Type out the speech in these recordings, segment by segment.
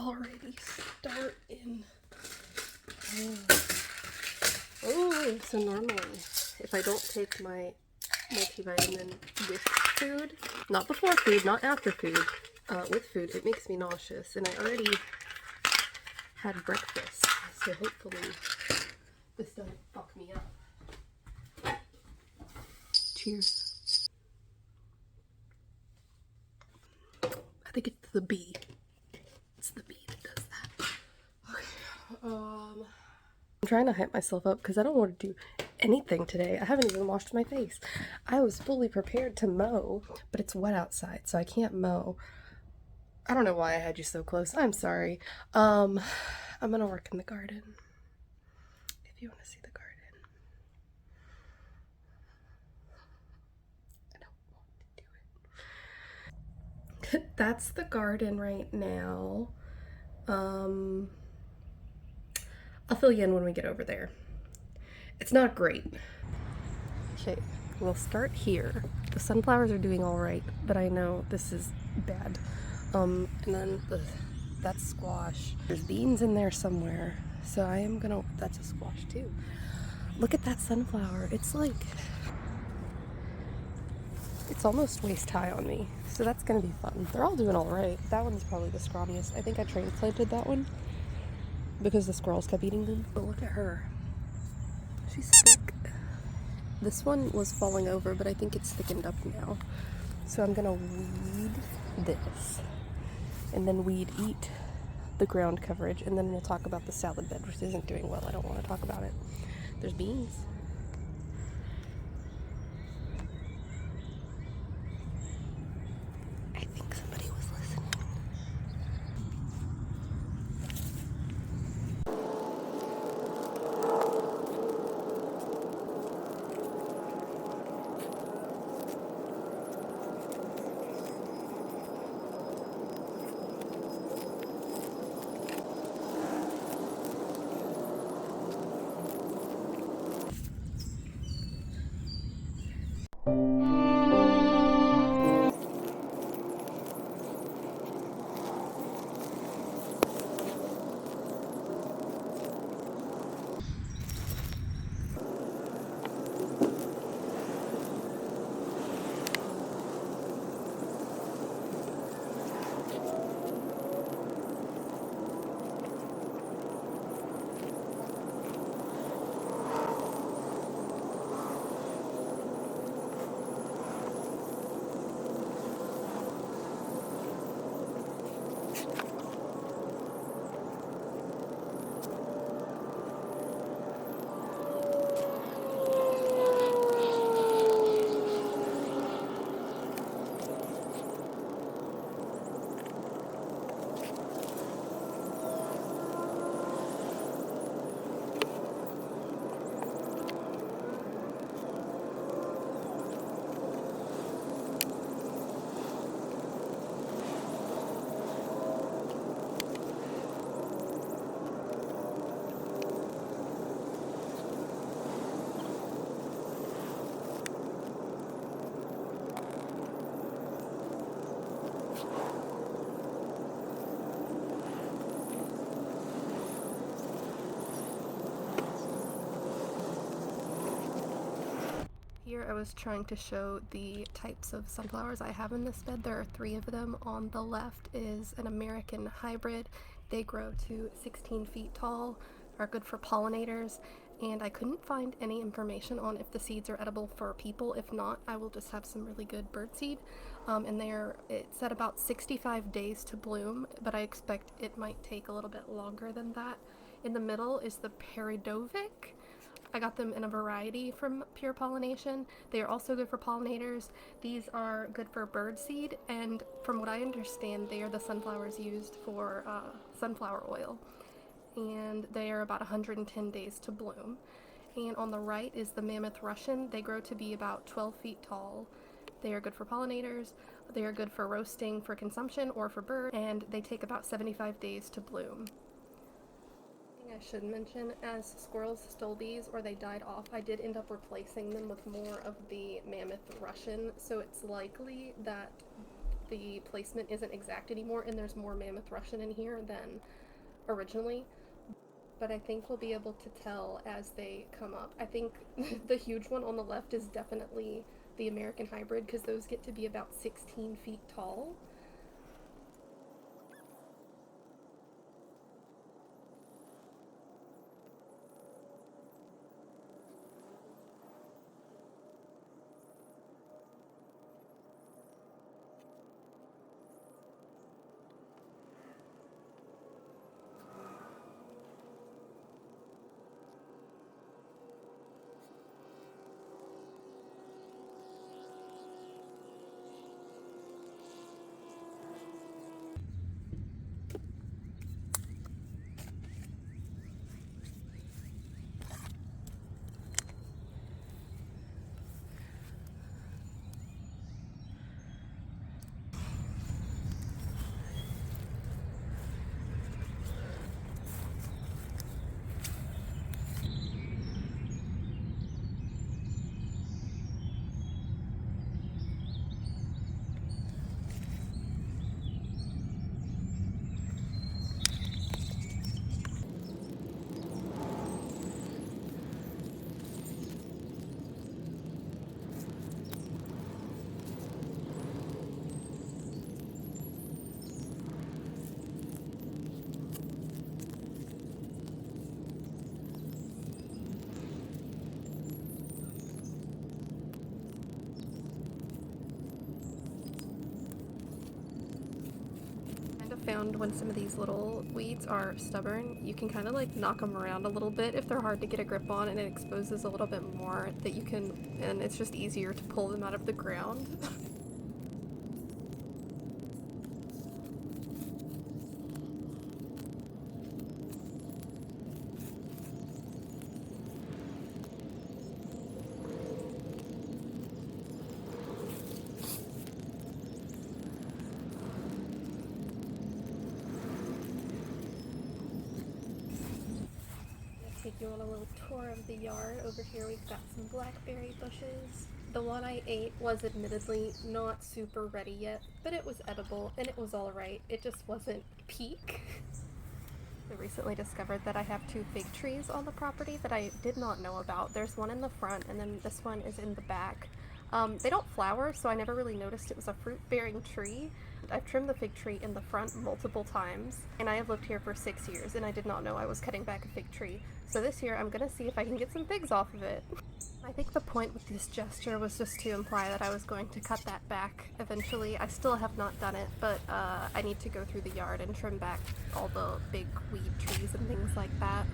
already starting. Oh, so normally if I don't take my multivitamin with food, not before food, not after food, with food, it makes me nauseous, and I already had breakfast, so hopefully this doesn't fuck me up. Cheers. I think it's the bee. It's the bee that does that. Okay, I'm trying to hype myself up because I don't want to do anything today. I haven't even washed my face. I was fully prepared to mow, but it's wet outside, so I can't mow. I don't know why I had you so close. I'm sorry. I'm gonna work in the garden. If you want to see the garden. I don't want to do it. That's the garden right now. I'll fill you in when we get over there. It's not great. Okay, we'll start here. The sunflowers are doing all right, but I know this is bad. And then that's squash. There's beans in there somewhere, so I am gonna, that's a squash too. Look at that sunflower. It's like, it's almost waist high on me, so that's gonna be fun. They're all doing all right. That one's probably the scrawniest. I think I transplanted that one because the squirrels kept eating them. But look at her. She's thick. This one was falling over, but I think it's thickened up now. So I'm gonna weed this, and then weed eat the ground coverage, and then we'll talk about the salad bed, which isn't doing well. I don't want to talk about it. There's beans. I think somebody was listening. Here I was trying to show the types of sunflowers I have in this bed. There are 3 of them. On the left is an American hybrid. They grow to 16 feet tall, are good for pollinators, and I couldn't find any information on if the seeds are edible for people. If not, I will just have some really good birdseed. And it's at about 65 days to bloom, but I expect it might take a little bit longer than that. In the middle is the Perdovic. I got them in a variety from Pure Pollination. They are also good for pollinators. These are good for birdseed, and from what I understand, they are the sunflowers used for sunflower oil. And they are about 110 days to bloom. And on the right is the Mammoth Russian. They grow to be about 12 feet tall. They are good for pollinators. They are good for roasting for consumption or for birds, and they take about 75 days to bloom. I should mention, as squirrels stole these or they died off, I did end up replacing them with more of the Mammoth Russian, so it's likely that the placement isn't exact anymore, and there's more Mammoth Russian in here than originally. But I think we'll be able to tell as they come up. I think the huge one on the left is definitely the American hybrid, because those get to be about 16 feet tall. Found when some of these little weeds are stubborn, you can kind of like knock them around a little bit if they're hard to get a grip on, and it exposes a little bit more that you can, and it's just easier to pull them out of the ground. Take you on a little tour of the yard. Over here we've got some blackberry bushes. The one I ate was admittedly not super ready yet, but it was edible and it was alright. It just wasn't peak. I recently discovered that I have 2 fig trees on the property that I did not know about. There's one in the front and then this one is in the back. They don't flower, so I never really noticed it was a fruit-bearing tree. I've trimmed the fig tree in the front multiple times, and I have lived here for 6 years, and I did not know I was cutting back a fig tree. So this year I'm gonna see if I can get some figs off of it. I think the point with this gesture was just to imply that I was going to cut that back eventually. I still have not done it, but I need to go through the yard and trim back all the big weed trees and things like that.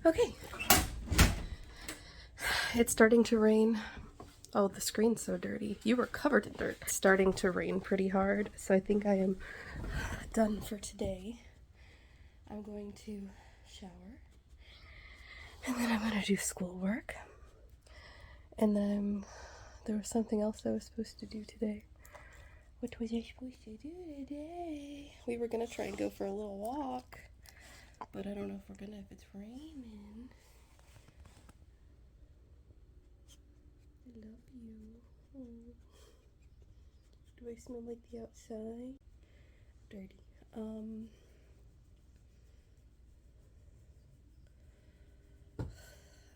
Okay. It's starting to rain. Oh, the screen's so dirty. You were covered in dirt. It's starting to rain pretty hard, so I think I am done for today. I'm going to shower, and then I'm gonna do schoolwork, and then there was something else I was supposed to do today. What was I supposed to do today? We were gonna try and go for a little walk, but I don't know if we're gonna if it's raining. I love you. Oh. Do I smell like the outside? Dirty.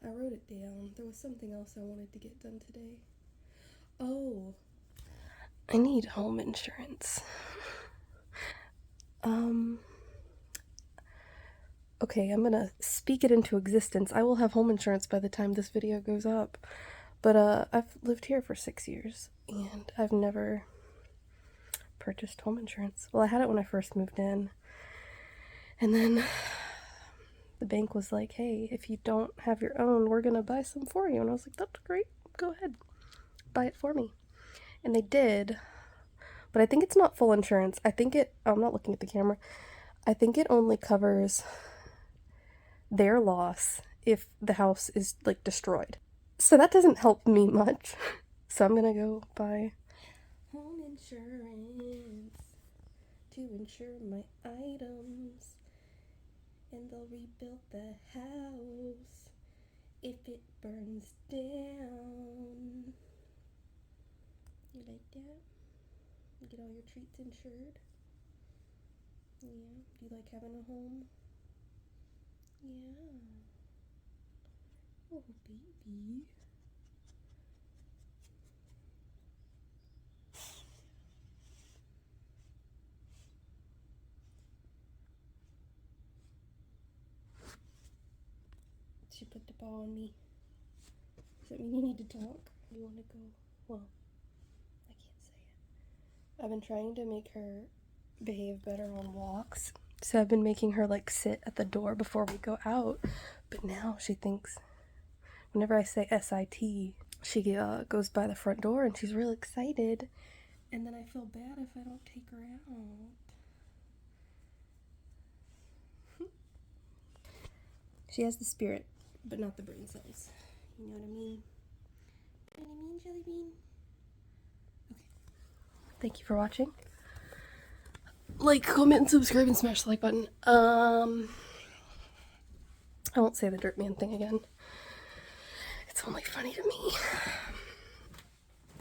I wrote it down. There was something else I wanted to get done today. Oh, I need home insurance. Okay, I'm gonna speak it into existence. I will have home insurance by the time this video goes up. But I've lived here for 6 years, and I've never purchased home insurance. Well, I had it when I first moved in, and then the bank was like, hey, if you don't have your own, we're gonna buy some for you. And I was like, that's great, go ahead. buy it for me. And they did, but I think it's not full insurance. I think I'm not looking at the camera. I think it only covers their loss if the house is like destroyed. So that doesn't help me much. So I'm gonna go buy home insurance to insure my items, and they'll rebuild the house if it burns down. You like that? You get all your treats insured? Yeah. Do you like having a home? Yeah. Oh, baby. She put the ball on me. Does that mean you need to talk? You want to go? Well, I can't say it. I've been trying to make her behave better on walks. So I've been making her like sit at the door before we go out. But now she thinks, whenever I say SIT, she goes by the front door and she's real excited. And then I feel bad if I don't take her out. She has the spirit, but not the brain cells. You know what I mean? You know what I mean, Jelly Bean? Okay. Thank you for watching. Like, comment, and subscribe, and smash the like button. I won't say the Dirt Man thing again. It's only funny to me.